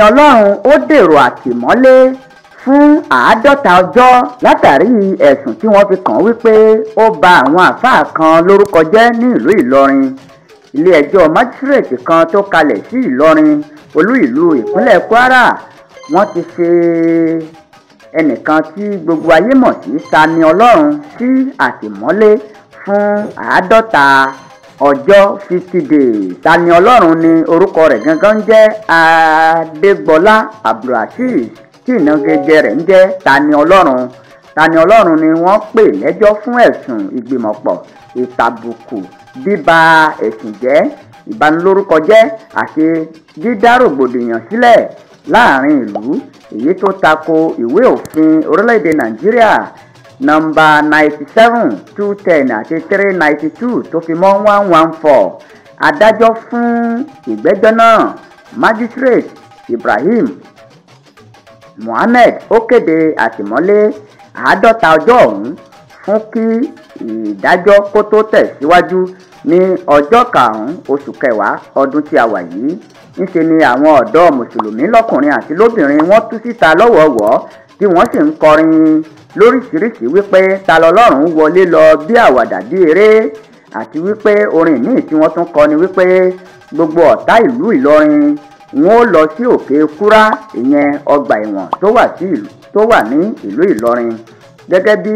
Ọlọrun ó dèrò àtìmọ́lé fún 50 ọjọ́ látàrí ẹ̀sùn tí wọ́n fi kàn án wípé ó ba àwọn àáfàá kan lórúkọ jẹ́ ní ìlú Ìlọrin. Ilé-ẹjọ́ májísírèètì kan tó kalẹ̀ sí Ìlọrin, olú ìlú ìpínlẹ̀ Kwara, wọ́n ti fi ẹnìkan tí gbogbo ayé mọ̀ sí Tani Ọlọrun sí àtìmọ́lé fún 50 ọjọ́ 50 days. Tani Ọlọrun ni orúkọ rẹ̀ gangan jẹ́ Adégbọlá Abdulrasheed tí ìnagijẹ rẹ̀ ń jẹ́ Tani Ọlọrun. Tani Ọlọrun ni wọ́n pè lẹ́jọ́ fún ẹ̀sùn ìgbìmọ̀pọ̀, ìtàbùkù, bíba ẹ̀sìn jẹ́, ìbanilórúkọjẹ́ àti dídá rògbòdìyàn sílẹ̀ láàrin ìlú, èyí tó tako ìwé òfin orílẹ̀-èdè Nàìjíríà nọ́mbà 97, 210 àti 392 tó fi mọ́ 114. Adájọ́ fún ìgbẹ́jọ́ náà, Magistrate Ibrahim Mohammed, ó kéde àtìmọ́lé 50 ọjọ́ ọ̀hún fún kí ìdájọ́ kó tó tẹ̀síwájú ní ọjọ́ 5 oṣù kẹwàá ọdún tí a wà yìí. Ńṣe ni àwọn ọ̀dọ́ mùsùlùmí lọ́kùnrin àti lóbìnrin wọ́n tú síta lọ́wọ̀ọ̀wọ́ tí wọ́n sì ń kọrin lóríṣiríṣi wípé ta lọ́lọ́run wọlé lọ bí àwàdà bí eré, àti wípé orin míì tí wọ́n tún kọ ni wípé gbogbo ọ̀tá ìlú Ìlọrin wọn ó lọ sí òkè kúrá, ìyẹn ọgbà ẹ̀wọ̀n tó wà ní ìlú Ìlọrin. Gẹ́gẹ́ bí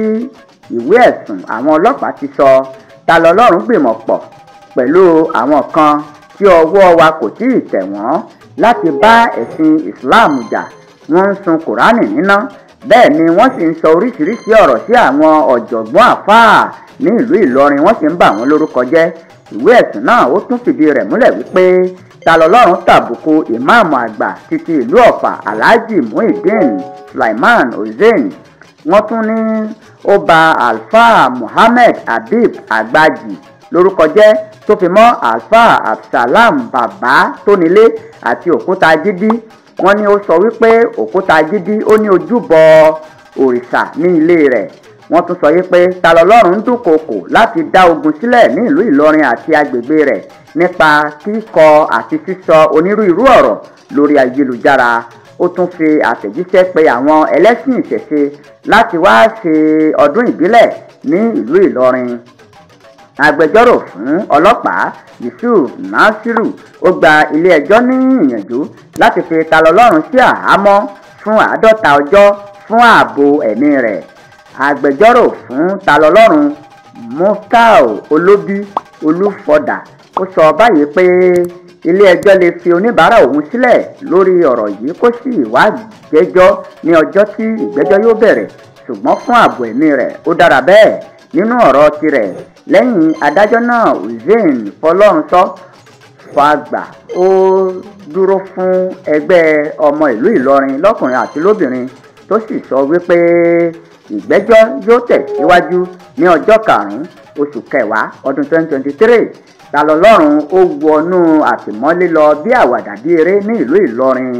ìwé ẹ̀sùn àwọn ọlọ́pàá ti sọ, ta lọ́lọ́run gbìmọ̀ pọ̀ pẹ̀lú àwọn kan tí ọwọ́ wa kò tíì tẹ̀ wọ́n láti bá ẹ̀sìn Islam jà. Wọ́n ń sun Kùránì níná, bẹ́ẹ̀ ni wọ́n sì ń sọ oríṣiríṣi ọ̀rọ̀ sí àwọn ọ̀jọ̀gbọ́n àfáà ní ìlú Ìlọrin, wọ́n sì ń bà wọ́n lórúkọ jẹ́. Ìwé ẹ̀sùn náà ó tún fìdí rẹ̀ múlẹ̀ wípé ta lọ́lọ́run tàbùkù ìmáàmù àgbà títí ìlú Ọ̀fà Alhaji Muhyiddin Sulaiman Hussein. Wọ́n tún ní ó ba Alfa Muhammed Habib Agbaji lórúkọ jẹ́, tó fi mọ́ Alfa Absalam Bàbá Tónílé àti Òkúta Jídí. Wọ́n ní ó sọ wípé Òkúta Jídí ó ní ojúbọ òrìṣà ní ilé rẹ̀. Wọ́n tún sọ wípé ta lọ́lọ́run ń dúnkokò láti dá ogun sílẹ̀ ní ìlú Ìlọrin àti agbègbè rẹ̀ nípa kíkọ àti sísọ onírúurú ọ̀rọ̀ lórí ayélujára. Ó tún fi àtẹ̀jíṣẹ́ pe àwọn ẹlẹ́sìn ìṣẹ̀ṣe láti wá ṣe ọdún ìbílẹ̀ ní ìlú Ìlọrin. Agbẹjọ́rò fún ọlọ́pàá Yusuf Nasiru ó gba ilé-ẹjọ́ ní ìyànjú láti fi ta lọ́lọ́run sí àhámọ́ fún 50 ọjọ́ fún ààbò ẹ̀mí rẹ̀. Agbẹjọ́rò fún ta lọ́lọ́run Muftau Olóbí Olúfọdà ó sọ báyìí pé ilé-ẹjọ́ lè fi oníbàárà òun sílẹ̀ lórí ọ̀rọ̀ yìí kó sì wá jẹ́jọ́ ní ọjọ́ tí ìgbẹ́jọ́ yóò bẹ̀rẹ̀, ṣùgbọ́n fún ààbò ẹ̀mí rẹ̀ ó dára bẹ́ẹ̀. Nínú ọ̀rọ̀ tirẹ̀ lẹ́yìn adájọ́ náà, Hussein Fọlọ́runsọ Fàgbà ó dúró fún ẹgbẹ́ ọmọ ìlú Ìlọrin lọ́kùnrin àti lóbìnrin, tó sì sọ wípé ìgbẹ́jọ́ yóò tẹ̀síwájú ní ọjọ́ 5 oṣù kẹwàá ọdún 2023. Ta lọ́lọ́run ó wọnú àtìmọ́lé lọ bí àwàdà bí eré ní ìlú Ìlọrin.